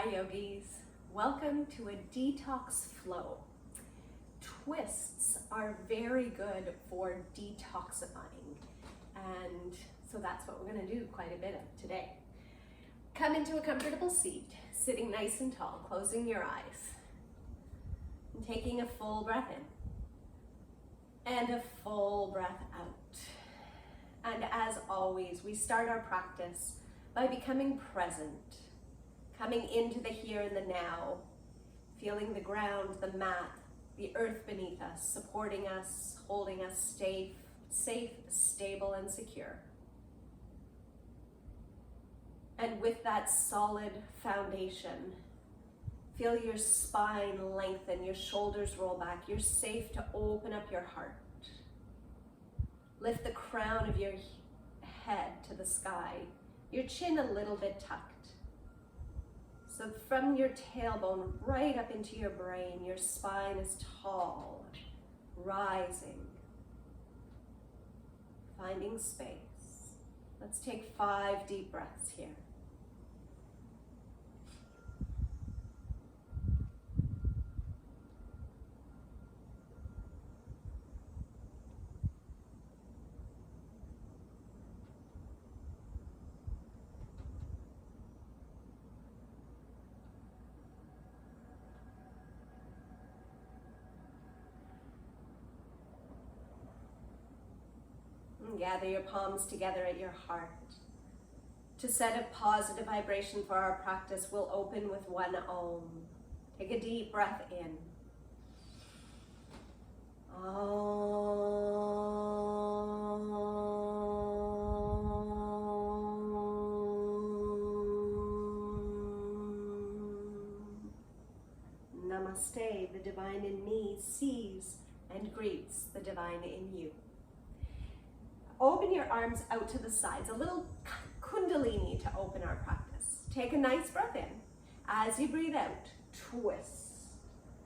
Hi yogis, welcome to a Detox Flow. Twists are very good for detoxifying, and so that's what we're going to do quite a bit of today. Come into a comfortable seat, sitting nice and tall, closing your eyes, and taking a full breath in and a full breath out. And as always, we start our practice by becoming present, coming into the here and the now, feeling the ground, the mat, the earth beneath us, supporting us, holding us safe, stable, and secure. And with that solid foundation, feel your spine lengthen, your shoulders roll back. You're safe to open up your heart. Lift the crown of your head to the sky, your chin a little bit tucked. So from your tailbone right up into your brain, your spine is tall, rising, finding space. Let's take 5 deep breaths here. Gather your palms together at your heart. To set a positive vibration for our practice, we'll open with one Om. Take a deep breath in. Om. Namaste, the divine in me sees and greets the divine in you. Open your arms out to the sides, a little kundalini to open our practice. Take a nice breath in. As you breathe out, twist.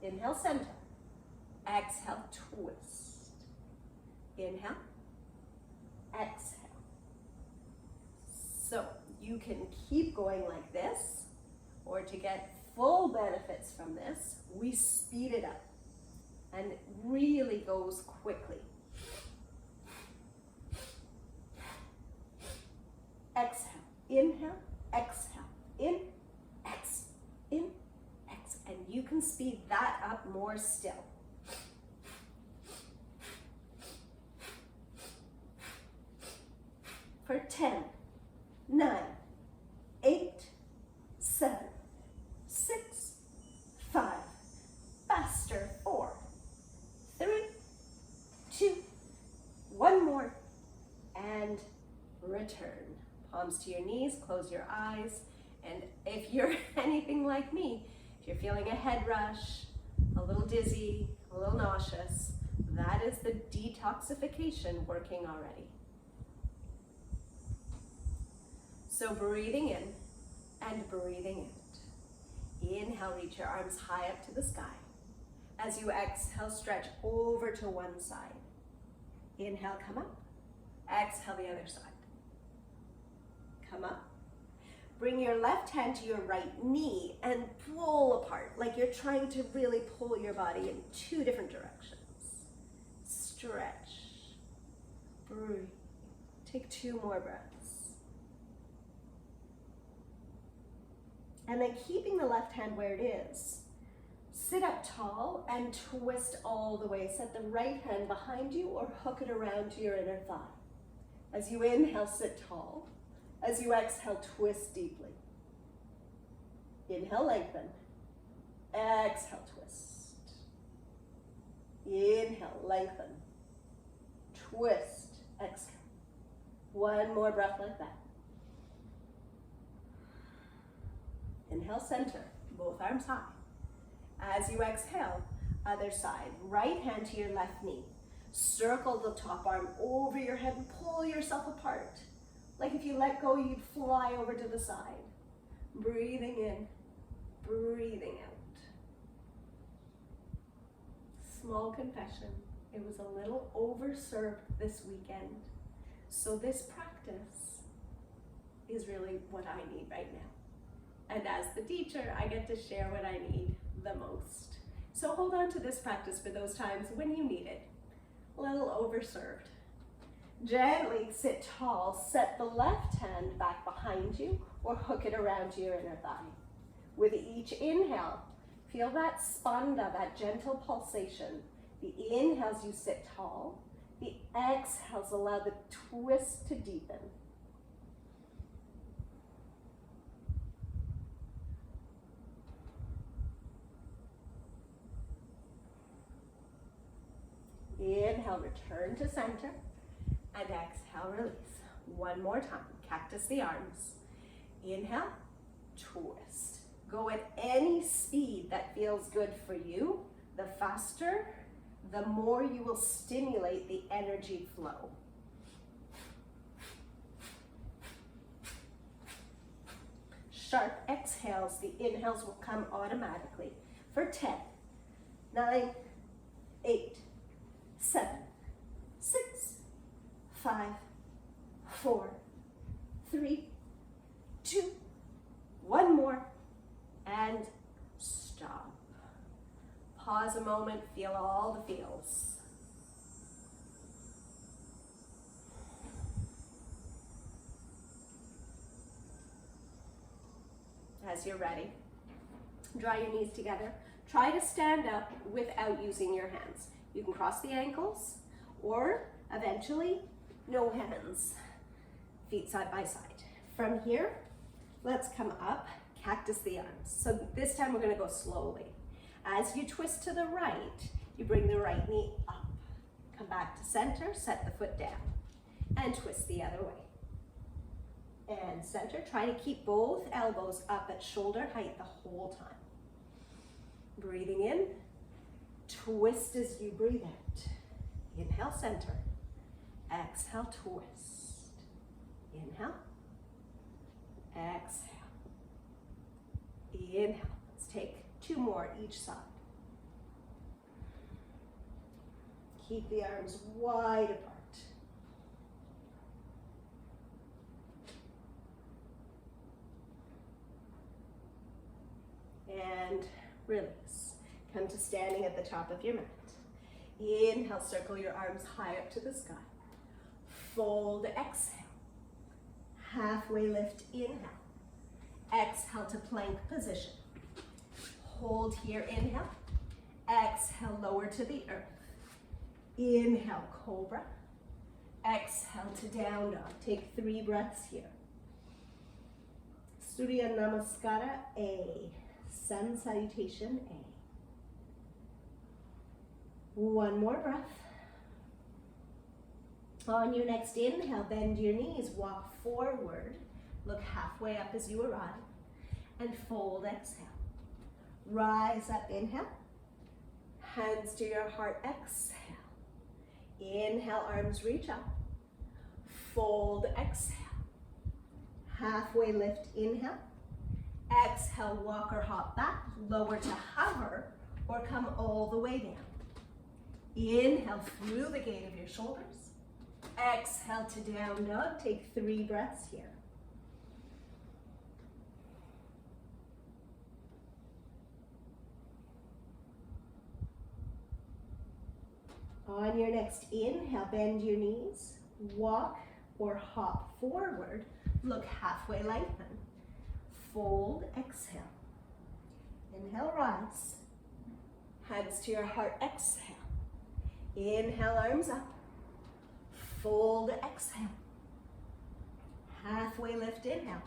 Inhale, center. Exhale, twist. Inhale, exhale. So you can keep going like this, or to get full benefits from this, we speed it up, and it really goes quickly. Exhale, inhale, exhale, in, ex, and you can speed that up more still. For 10, 9, 8, 7, 6, 5, faster, 4, 3, 2, 1 more, and return. Palms to your knees, close your eyes, and if you're anything like me, if you're feeling a head rush, a little dizzy, a little nauseous, that is the detoxification working already. So breathing in and breathing out. Inhale, reach your arms high up to the sky. As you exhale, stretch over to one side. Inhale, come up. Exhale, the other side. Come up. Bring your left hand to your right knee and pull apart, like you're trying to really pull your body in 2 different directions. Stretch. Breathe. Take 2 more breaths. And then keeping the left hand where it is, sit up tall and twist all the way. Set the right hand behind you or hook it around to your inner thigh. As you inhale, sit tall. As you exhale, twist deeply. Inhale, lengthen. Exhale, twist. Inhale, lengthen. Twist, exhale. 1 more breath like that. Inhale, center, both arms high. As you exhale, other side. Right hand to your left knee. Circle the top arm over your head and pull yourself apart. Like if you let go, you'd fly over to the side. Breathing in, breathing out. Small confession, it was a little overserved this weekend. So this practice is really what I need right now. And as the teacher, I get to share what I need the most. So hold on to this practice for those times when you need it. A little overserved. Gently sit tall. Set the left hand back behind you or hook it around your inner thigh. With each inhale, feel that spanda, that gentle pulsation. The inhales, you sit tall. The exhales, allow the twist to deepen. Inhale, return to center, and exhale, release. One more time, cactus the arms. Inhale, twist. Go at any speed that feels good for you. The faster, the more you will stimulate the energy flow. Sharp exhales, the inhales will come automatically. For 10, 9, 8, 7, 6, 5, 4, 3, 2, one more, and stop. Pause a moment, feel all the feels. As you're ready, draw your knees together. Try to stand up without using your hands. You can cross the ankles, or eventually, no hands. Feet side by side. From here, let's come up, cactus the arms. So this time we're gonna go slowly. As you twist to the right, you bring the right knee up. Come back to center, set the foot down, and twist the other way. And center, try to keep both elbows up at shoulder height the whole time. Breathing in, twist as you breathe out. Inhale, center. Exhale, twist. Inhale. Exhale. Inhale. Let's take 2 more each side. Keep the arms wide apart. And release. Come to standing at the top of your mat. Inhale, circle your arms high up to the sky. Fold, exhale. Halfway lift, inhale. Exhale to plank position. Hold here, inhale. Exhale, lower to the earth. Inhale, cobra. Exhale to down dog. Take 3 breaths here. Surya Namaskara, A. Sun salutation, A. One more breath. On your next inhale, bend your knees, walk forward. Look halfway up as you arrive. And fold, exhale. Rise up, inhale. Hands to your heart, exhale. Inhale, arms reach up. Fold, exhale. Halfway lift, inhale. Exhale, walk or hop back. Lower to hover or come all the way down. Inhale through the gate of your shoulders. Exhale to down dog. Take 3 breaths here. On your next inhale, bend your knees, walk or hop forward, look halfway, lengthen. Fold, exhale. Inhale, rise. Hands to your heart, exhale. Inhale, arms up. Fold, exhale. Halfway lift, inhale.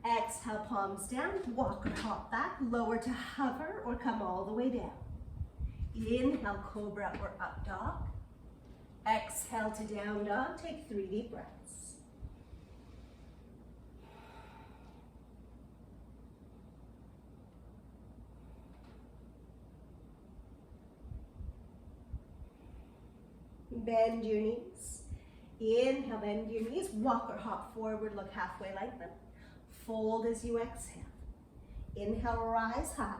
Exhale, palms down, walk or hop back, lower to hover or come all the way down. Inhale, cobra or up dog. Exhale to down dog, take 3 deep breaths. Bend your knees. Inhale, bend your knees, walk or hop forward, look halfway, lengthen. Fold as you exhale. Inhale, rise high.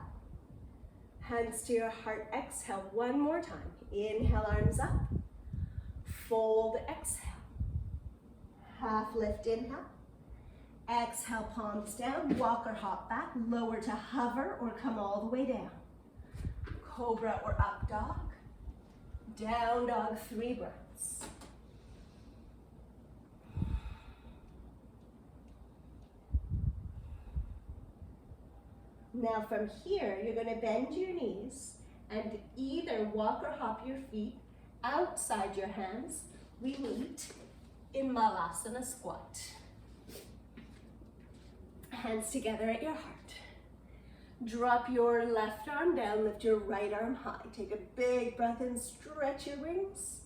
Hands to your heart, exhale one more time. Inhale, arms up. Fold, exhale. Half lift, inhale. Exhale, palms down, walk or hop back, lower to hover or come all the way down. Cobra or up dog, down dog, 3 breaths. Now from here, you're going to bend your knees and either walk or hop your feet outside your hands. We meet in Malasana squat. Hands together at your heart. Drop your left arm down, lift your right arm high. Take a big breath in, stretch your wings.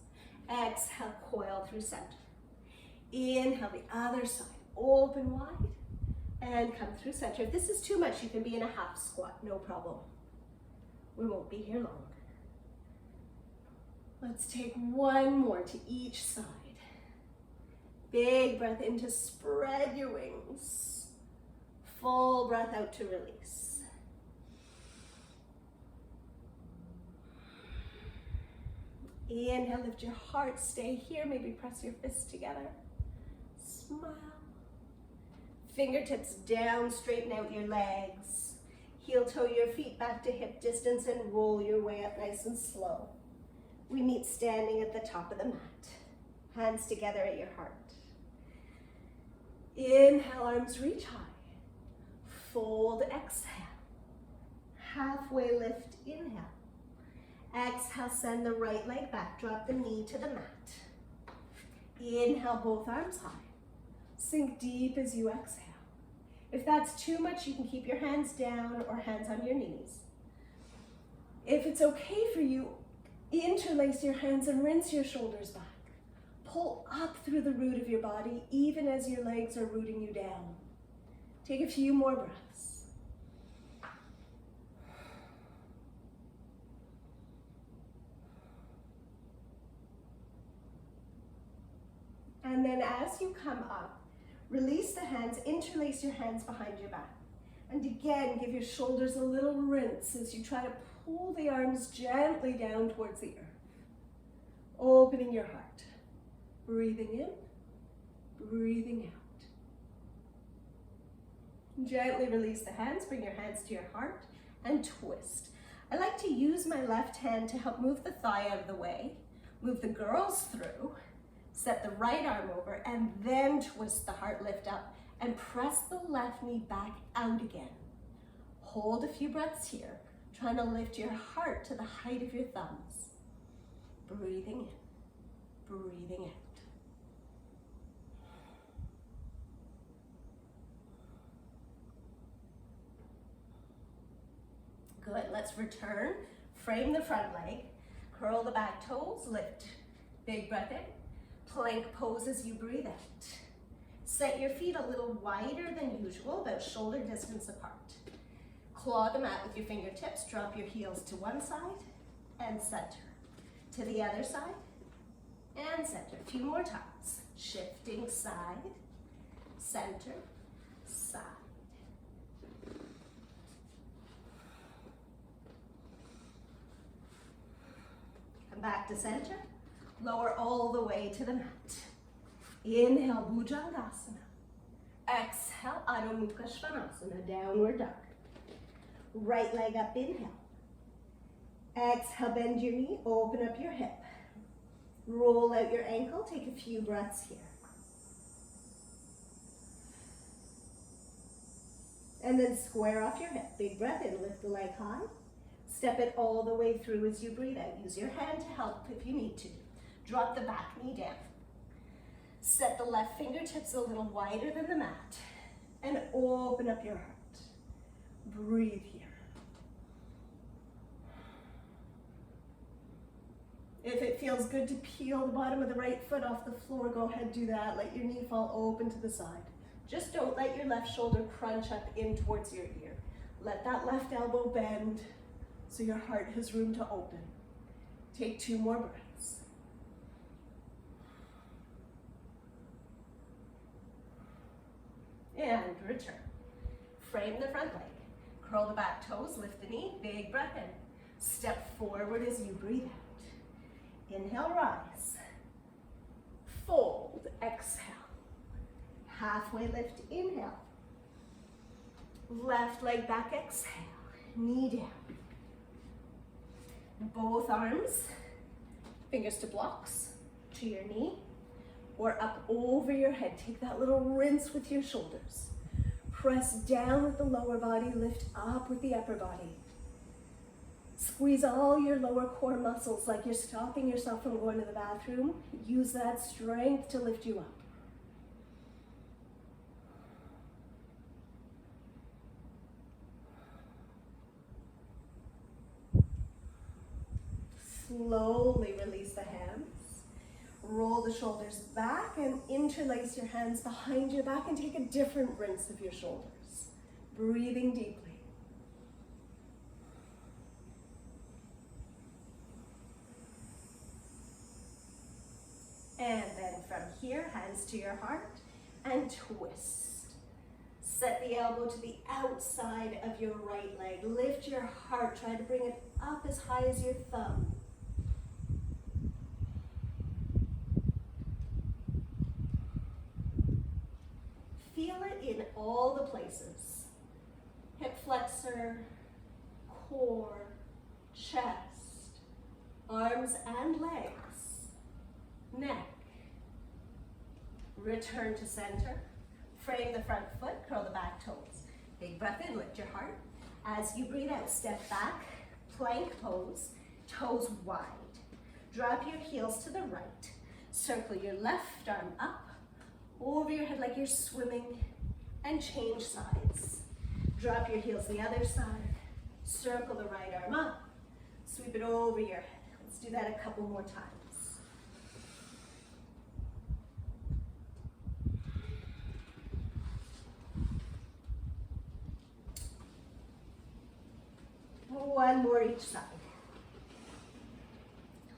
Exhale, coil through center. Inhale the other side, open wide, and come through center. If this is too much, you can be in a half squat, no problem. We won't be here long. Let's take one more to each side. Big breath in to spread your wings. Full breath out to release. Inhale, lift your heart, stay here. Maybe press your fists together. Smile. Fingertips down, straighten out your legs. Heel toe your feet back to hip distance and roll your way up nice and slow. We meet standing at the top of the mat. Hands together at your heart. Inhale, arms reach high. Fold, exhale. Halfway lift, inhale. Exhale, send the right leg back. Drop the knee to the mat. Inhale, both arms high. Sink deep as you exhale. If that's too much, you can keep your hands down or hands on your knees. If it's okay for you, interlace your hands and rinse your shoulders back. Pull up through the root of your body, even as your legs are rooting you down. Take a few more breaths. And then as you come up, release the hands, interlace your hands behind your back. And again, give your shoulders a little rinse as you try to pull the arms gently down towards the earth. Opening your heart. Breathing in, breathing out. Gently release the hands, bring your hands to your heart and twist. I like to use my left hand to help move the thigh out of the way, move the girls through, set the right arm over, and then twist the heart, lift up, and press the left knee back out again. Hold a few breaths here, trying to lift your heart to the height of your thumbs. Breathing in, breathing out. Good, let's return. Frame the front leg, curl the back toes, lift. Big breath in. Plank pose as you breathe out. Set your feet a little wider than usual, about shoulder distance apart. Claw the mat with your fingertips, drop your heels to one side and center. To the other side and center. A few more times. Shifting side, center, side. Come back to center. Lower all the way to the mat. Inhale, Bhujangasana. Exhale, Adho Mukha Svanasana, downward dog. Right leg up, inhale. Exhale, bend your knee, open up your hip. Roll out your ankle, take a few breaths here. And then square off your hip. Big breath in, lift the leg high. Step it all the way through as you breathe out. Use your hand to help if you need to. Drop the back knee down. Set the left fingertips a little wider than the mat and open up your heart. Breathe here. If it feels good to peel the bottom of the right foot off the floor, go ahead, do that. Let your knee fall open to the side. Just don't let your left shoulder crunch up in towards your ear. Let that left elbow bend so your heart has room to open. Take 2 more breaths. And return. Frame the front leg. Curl the back toes, lift the knee, big breath in. Step forward as you breathe out. Inhale, rise. Fold, exhale. Halfway lift, inhale. Left leg back, exhale. Knee down. Both arms, fingers to blocks, to your knee, or up over your head. Take that little rinse with your shoulders. Press down with the lower body, lift up with the upper body. Squeeze all your lower core muscles like you're stopping yourself from going to the bathroom. Use that strength to lift you up. Slowly release the hands. Roll the shoulders back and interlace your hands behind your back and take a different rinse of your shoulders. Breathing deeply. And then from here, hands to your heart and twist. Set the elbow to the outside of your right leg. Lift your heart. Try to bring it up as high as your thumb. Feel it in all the places. Hip flexor, core, chest, arms and legs, neck. Return to center. Frame the front foot, curl the back toes. Big breath in, lift your heart. As you breathe out, step back, plank pose, toes wide. Drop your heels to the right. Circle your left arm up, over your head like you're swimming, and change sides. Drop your heels the other side. Circle the right arm up. Sweep it over your head. Let's do that a couple more times. One more each side.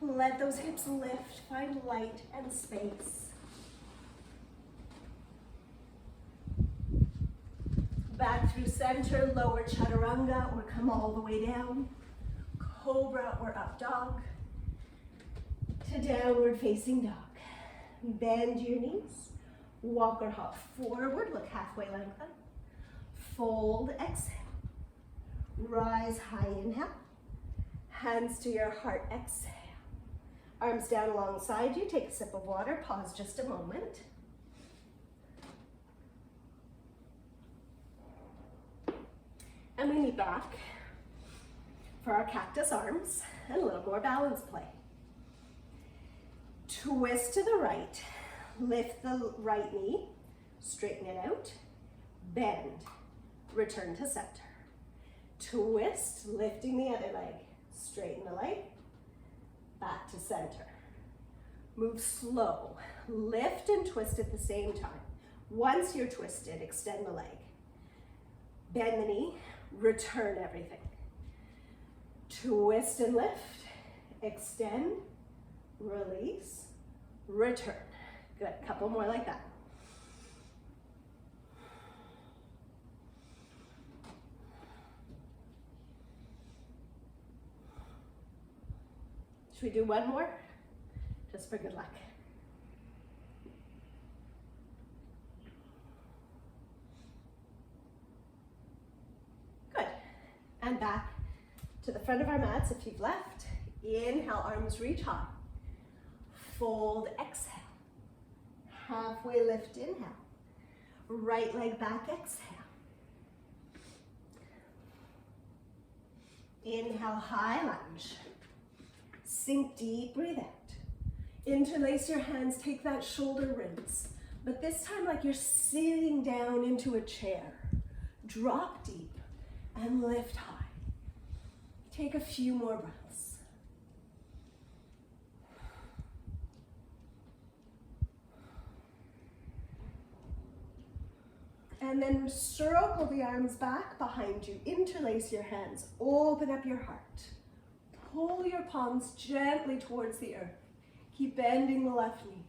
Let those hips lift. Find light and space. Back through center, lower chaturanga, or come all the way down. Cobra or up dog. To downward facing dog. Bend your knees. Walk or hop forward, look halfway lengthen. Fold, exhale. Rise high, inhale. Hands to your heart, exhale. Arms down alongside you, take a sip of water, pause just a moment. And we meet back for our cactus arms and a little more balance play. Twist to the right, lift the right knee, straighten it out, bend, return to center. Twist, lifting the other leg, straighten the leg, back to center. Move slow, lift and twist at the same time. Once you're twisted, extend the leg. Bend the knee, return everything. Twist and lift, extend, release, return. Good, couple more like that. Should we do one more? Just for good luck. Good. And back to the front of our mats if you've left. Inhale, arms reach high. Fold, exhale. Halfway lift, inhale. Right leg back, exhale. Inhale, high lunge. Sink deep, breathe out. Interlace your hands, take that shoulder rinse. But this time like you're sitting down into a chair. Drop deep and lift high. Take a few more breaths. And then circle the arms back behind you. Interlace your hands, open up your heart. Pull your palms gently towards the earth. Keep bending the left knee.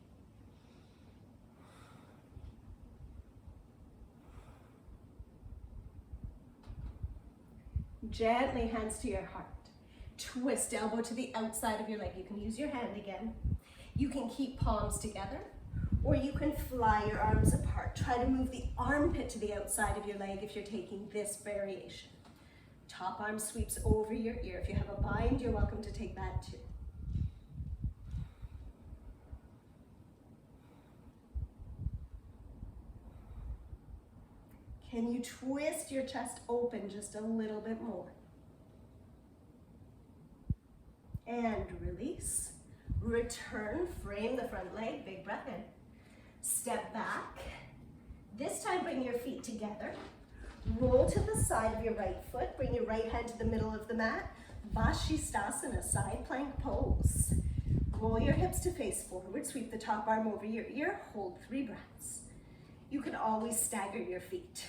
Gently, hands to your heart. Twist elbow to the outside of your leg. You can use your hand again. You can keep palms together, Or you can fly your arms apart. Try to move the armpit to the outside of your leg if you're taking this variation. Top arm sweeps over your ear. If you have a bind, you're welcome to take that too. Can you twist your chest open just a little bit more? And release. Return, frame the front leg, big breath in. Step back. This time bring your feet together. Roll to the side of your right foot. Bring your right hand to the middle of the mat. Vashisthasana, side plank pose. Roll your hips to face forward. Sweep the top arm over your ear. Hold 3 breaths. You can always stagger your feet.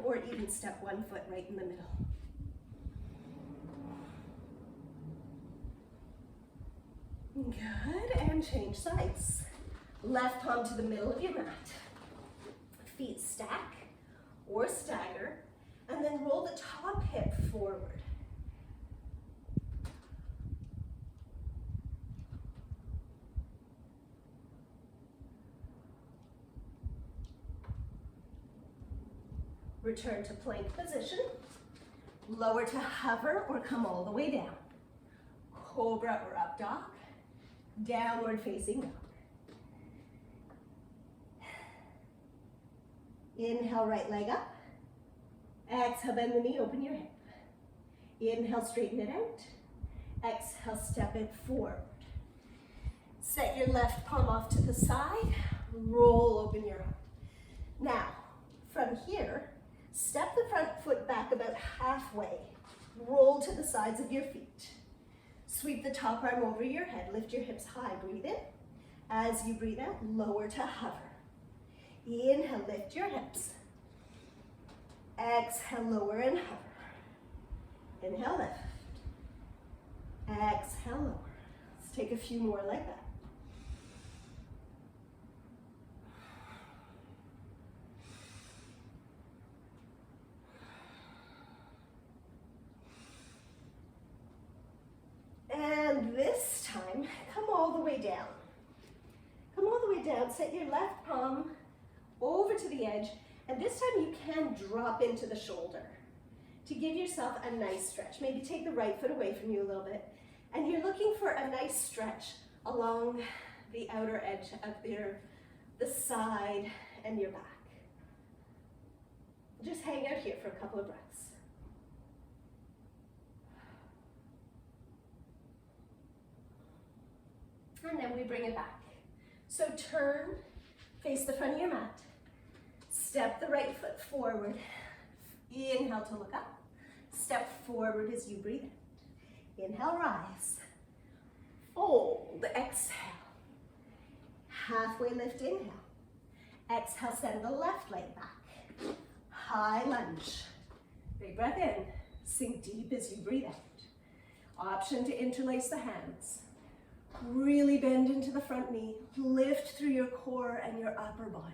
Or even step one foot right in the middle. Good, and change sides. Left palm to the middle of your mat. Feet stack or stagger, and then roll the top hip forward. Return to plank position. Lower to hover or come all the way down. Cobra or up dog. Downward facing dog. Inhale, right leg up. Exhale, bend the knee, open your hip. Inhale, straighten it out. Exhale, step it forward. Set your left palm off to the side. Roll open your heart. Now, from here, step the front foot back about halfway. Roll to the sides of your feet. Sweep the top arm over your head. Lift your hips high. Breathe in. As you breathe out, lower to hover. Inhale, lift your hips. Exhale, lower and hover. Inhale, lift. Exhale, lower. Let's take a few more like that. And this time, come all the way down. Come all the way down. Set your left palm over to the edge, and this time you can drop into the shoulder to give yourself a nice stretch. Maybe take the right foot away from you a little bit, and you're looking for a nice stretch along the outer edge of the side and your back. Just hang out here for a couple of breaths. And then we bring it back. So turn, face the front of your mat. Step the right foot forward. Inhale to look up. Step forward as you breathe in. Inhale, rise. Fold, exhale. Halfway lift, inhale. Exhale, send the left leg back. High lunge. Big breath in. Sink deep as you breathe out. Option to interlace the hands. Really bend into the front knee. Lift through your core and your upper body.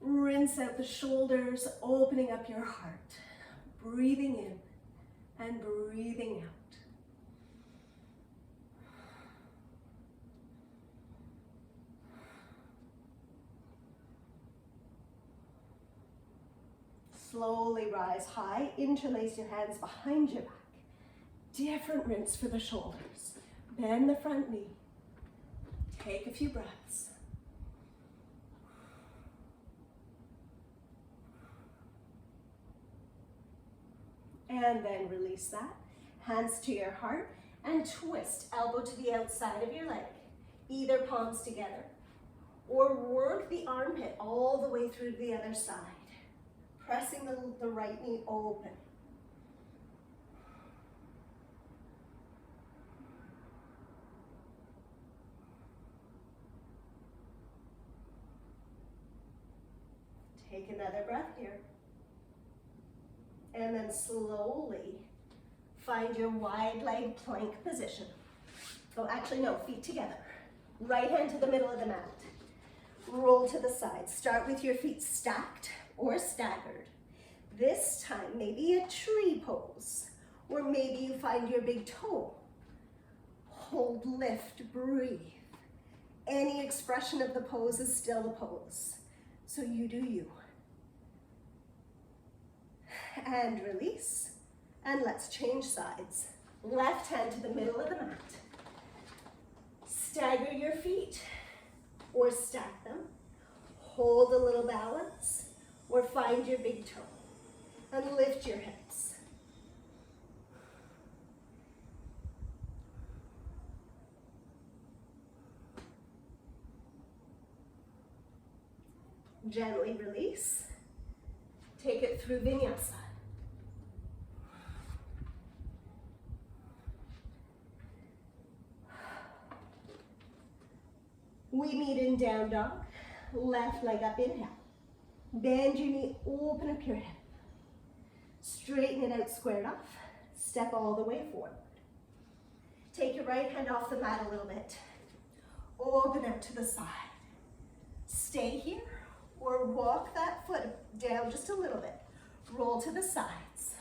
Rinse out the shoulders, opening up your heart. Breathing in and breathing out. Slowly rise high. Interlace your hands behind your back. Different rinse for the shoulders. Bend the front knee. Take a few breaths. And then release that. Hands to your heart and twist. Elbow to the outside of your leg. Either palms together. Or work the armpit all the way through to the other side. Pressing the right knee open. Take another breath here. And then slowly find your wide leg plank position. Oh, actually no, feet together. Right hand to the middle of the mat. Roll to the side. Start with your feet stacked or staggered. This time, maybe a tree pose, or maybe you find your big toe. Hold, lift, breathe. any expression of the pose is still the pose. So you do you. And release. And let's change sides. Left hand to the middle of the mat. Stagger your feet or stack them. Hold a little balance or find your big toe. And lift your hips. Gently release. Take it through vinyasa. We meet in down dog. Left leg up, inhale. Bend your knee, open up your hip. Straighten it out, squared off. Step all the way forward. Take your right hand off the mat a little bit. Open up to the side. Stay here or walk that foot down just a little bit. Roll to the sides.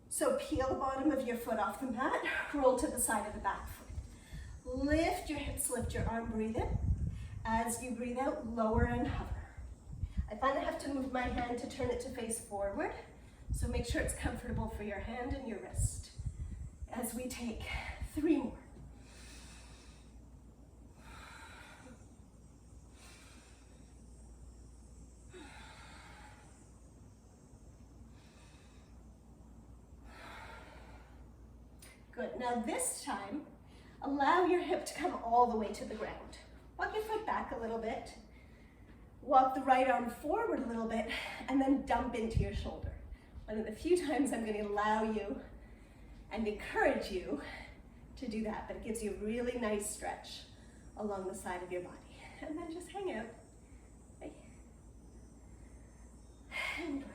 So peel the bottom of your foot off the mat, roll to the side of the back foot. Lift your hips, lift your arm, breathe in. As you breathe out, lower and hover. I find I have to move my hand to turn it to face forward, so make sure it's comfortable for your hand and your wrist. As we take 3 more. Good, now this time, allow your hip to come all the way to the ground. Walk your foot back a little bit. Walk the right arm forward a little bit and then dump into your shoulder. One of the few times I'm going to allow you and encourage you to do that, but it gives you a really nice stretch along the side of your body. And then just hang out. Right? And breathe.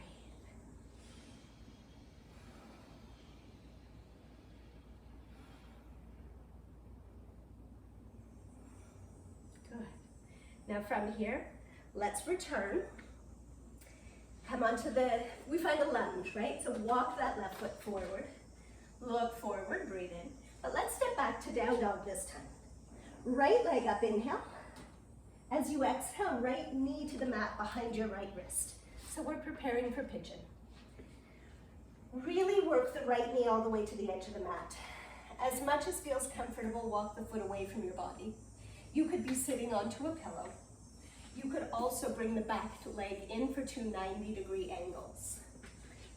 Now from here, let's return. Come onto we find a lunge, right? So walk that left foot forward. Look forward, breathe in. But let's step back to down dog this time. Right leg up, inhale. As you exhale, right knee to the mat behind your right wrist. So we're preparing for pigeon. Really work the right knee all the way to the edge of the mat. As much as feels comfortable, walk the foot away from your body. You could be sitting onto a pillow. You could also bring the back leg in for 2 90-degree angles.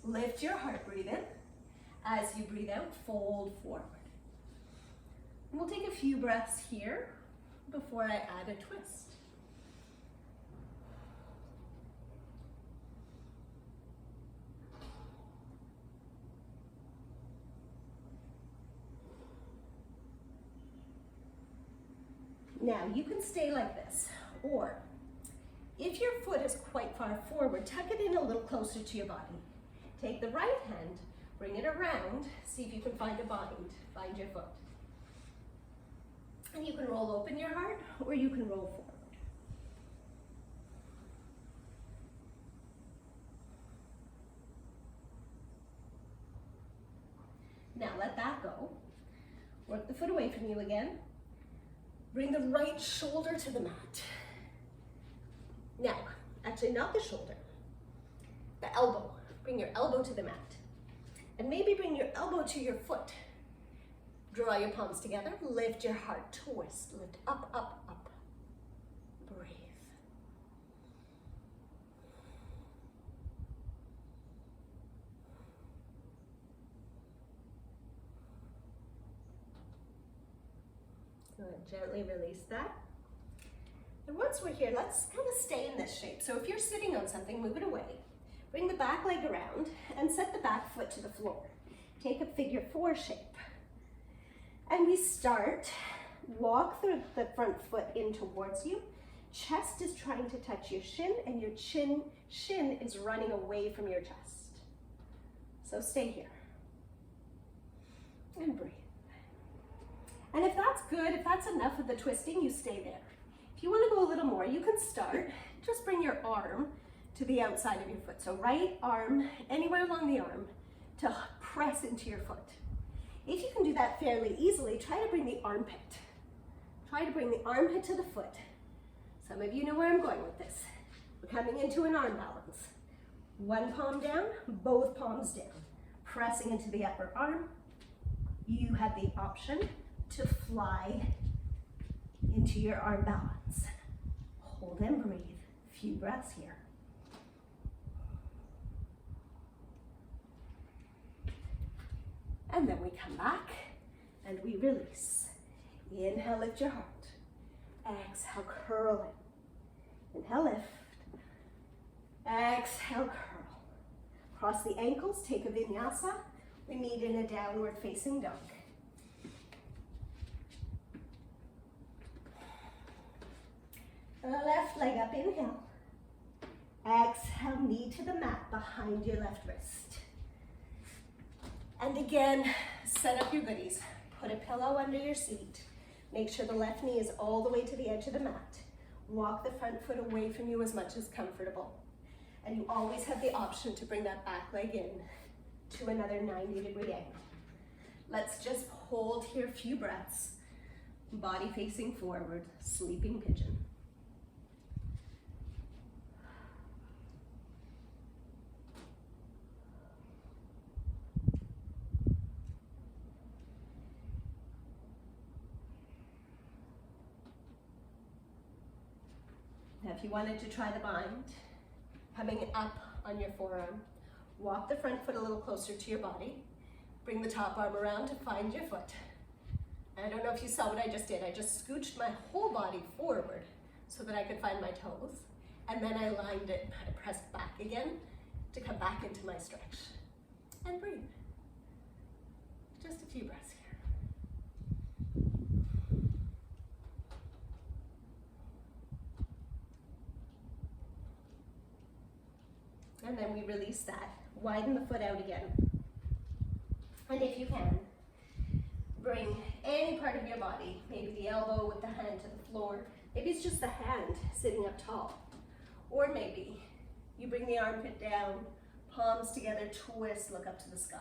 Lift your heart, breathe in. As you breathe out, fold forward. And we'll take a few breaths here before I add a twist. Now, you can stay like this, or if your foot is quite far forward, tuck it in a little closer to your body. Take the right hand, bring it around, see if you can find a bind, find your foot. And you can roll open your heart, or you can roll forward. Now let that go. Work the foot away from you again. Bring the right shoulder to the mat. Now, actually not the shoulder, the elbow. Bring your elbow to the mat. And maybe bring your elbow to your foot. Draw your palms together, lift your heart, twist, lift up, up, up. Breathe. Good, gently release that. And once we're here, let's kind of stay in this shape. So if you're sitting on something, move it away. Bring the back leg around and set the back foot to the floor. Take a figure 4 shape. And we start, walk the front foot in towards you. Chest is trying to touch your shin, and your shin is running away from your chest. So stay here. And breathe. And if that's good, if that's enough of the twisting, you stay there. If you want to go a little more, you can start. Just bring your arm to the outside of your foot. So right arm, anywhere along the arm, to press into your foot. If you can do that fairly easily, try to bring the armpit Try to bring the armpit to the foot. Some of you know where I'm going with this. We're coming into an arm balance. One palm down, both palms down. Pressing into the upper arm. You have the option to fly into your arm balance. Hold and breathe. A few breaths here. And then we come back and we release. Inhale, lift your heart. Exhale, curl in. Inhale, lift. Exhale, curl. Cross the ankles, take a vinyasa. We meet in a downward facing dog. Left leg up, inhale. Exhale, knee to the mat behind your left wrist. And again, set up your goodies. Put a pillow under your seat. Make sure the left knee is all the way to the edge of the mat. Walk the front foot away from you as much as comfortable. And you always have the option to bring that back leg in to another 90-degree angle. Let's just hold here a few breaths. Body facing forward, sleeping pigeon. Now, if you wanted to try the bind, coming up on your forearm, walk the front foot a little closer to your body. Bring the top arm around to find your foot. And I don't know if you saw what I just did. I just scooched my whole body forward so that I could find my toes. And then I lined it. I pressed back again to come back into my stretch. And breathe. Just a few breaths here. And then we release that. Widen the foot out again. And if you can, bring any part of your body, maybe the elbow with the hand to the floor. Maybe it's just the hand sitting up tall. Or maybe you bring the armpit down, palms together, twist, look up to the sky.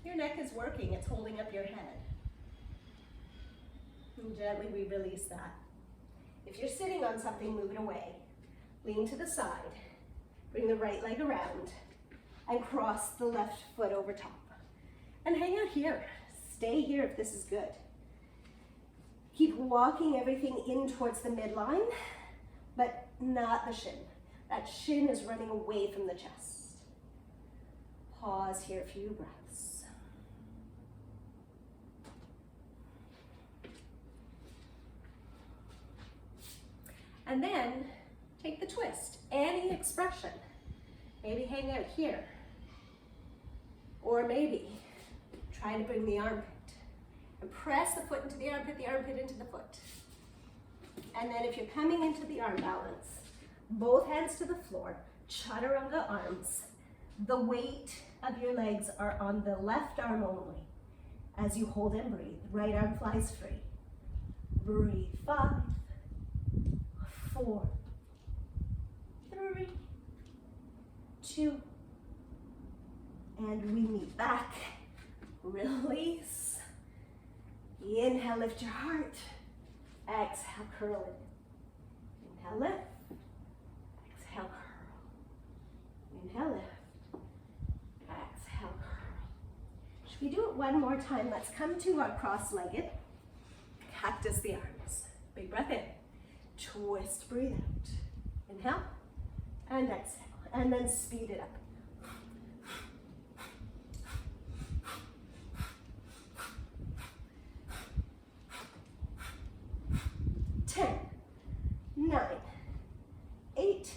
Your neck is working, it's holding up your head. And gently we release that. If you're sitting on something, move it away. Lean to the side. Bring the right leg around and cross the left foot over top. And hang out here. Stay here if this is good. Keep walking everything in towards the midline, but not the shin. That shin is running away from the chest. Pause here, a few breaths. And then take the twist, any expression. Maybe hang out here. Or maybe try to bring the armpit and press the foot into the armpit into the foot. And then if you're coming into the arm balance, both hands to the floor, chaturanga arms. The weight of your legs are on the left arm only as you hold and breathe. Right arm flies free. Breathe, 5, 4, 3, 2, and we meet back. Release. Inhale, lift your heart. Exhale, curl in. Inhale, lift. Exhale, curl. Inhale, lift. Exhale, curl. Should we do it one more time? Let's come to our cross-legged. Cactus the arms. Big breath in. Twist, breathe out. Inhale and exhale. And then speed it up. 10, 9, 8,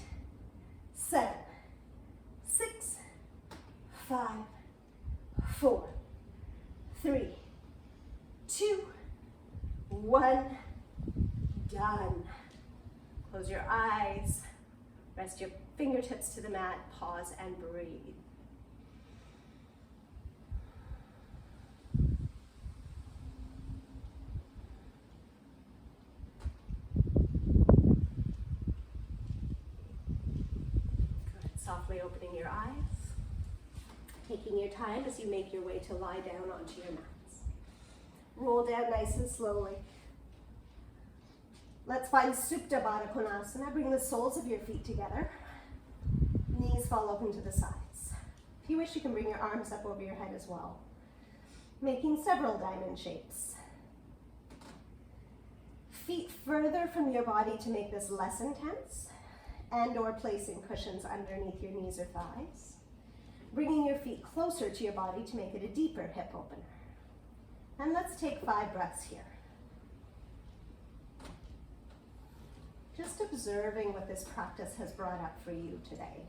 7, 6, 5, 4, 3, 2, 1. Done. Close your eyes. Rest your fingertips to the mat. Pause and breathe. softly opening your eyes, taking your time as you make your way to lie down onto your mats. Roll down nice and slowly. Let's find Supta Baddha Konasana. Bring the soles of your feet together. Knees fall open to the sides. If you wish, you can bring your arms up over your head as well, making several diamond shapes. Feet further from your body to make this less intense, and or placing cushions underneath your knees or thighs. Bringing your feet closer to your body to make it a deeper hip opener. And let's take 5 breaths here. Just observing what this practice has brought up for you today.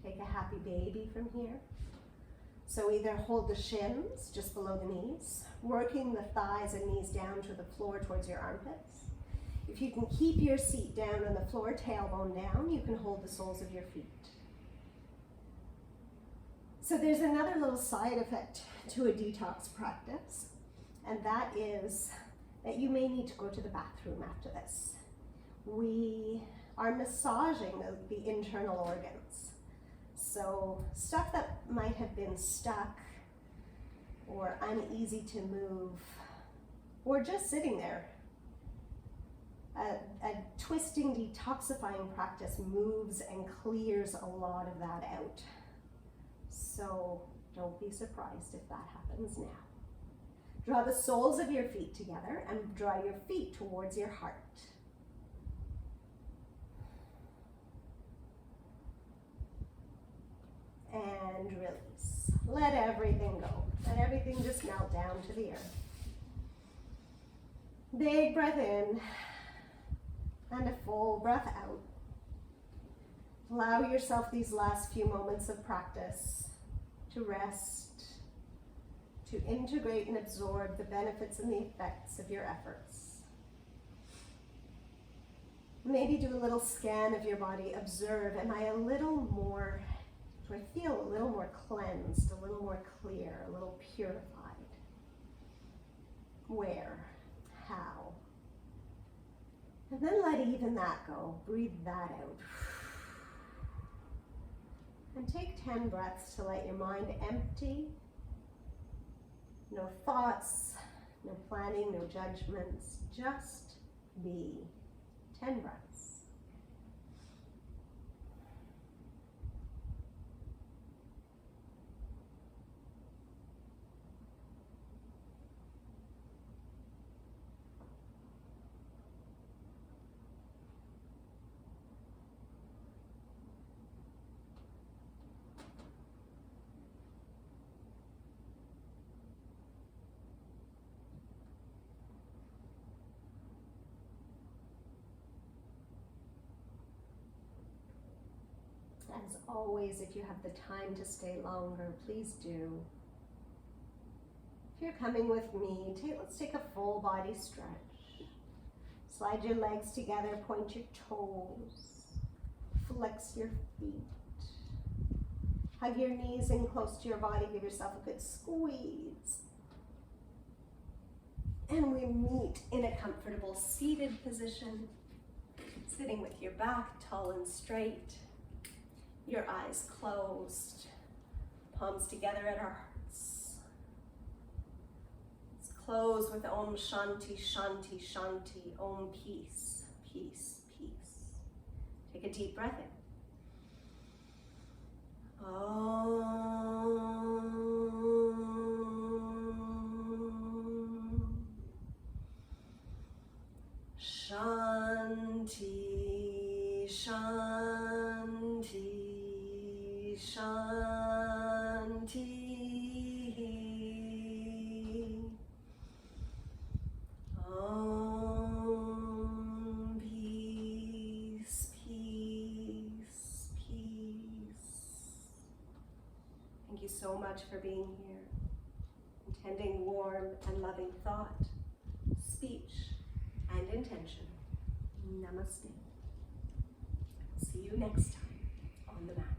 Take a happy baby from here. So either hold the shins just below the knees, working the thighs and knees down to the floor towards your armpits. If you can keep your seat down on the floor, tailbone down, you can hold the soles of your feet. So there's another little side effect to a detox practice, and that is that you may need to go to the bathroom after this. We are massaging the internal organs. So stuff that might have been stuck or uneasy to move or just sitting there. A twisting, detoxifying practice moves and clears a lot of that out. So don't be surprised if that happens now. Draw the soles of your feet together and draw your feet towards your heart. And release. Let everything go. Let everything just melt down to the earth. Big breath in and a full breath out. Allow yourself these last few moments of practice to rest, to integrate and absorb the benefits and the effects of your efforts. Maybe do a little scan of your body. Observe, am I a little more, do I feel a little more cleansed, a little more clear, a little purified? Where? How? And then let even that go. Breathe that out. And take 10 breaths to let your mind empty. No thoughts, no planning, no judgments. Just be. 10 breaths. As always, if you have the time to stay longer, please do. If you're coming with me, let's take a full body stretch. Slide your legs together, point your toes, flex your feet. Hug your knees in close to your body, give yourself a good squeeze. And we meet in a comfortable seated position, sitting with your back tall and straight. Your eyes closed, palms together at our hearts. Let's close with Om Shanti, Shanti, Shanti, Om Peace, Peace, Peace. Take a deep breath in. Om Shanti, Shanti. Shanti. Om peace, peace, peace. Thank you so much for being here, intending warm and loving thought, speech, and intention. Namaste. See you next time on the mat.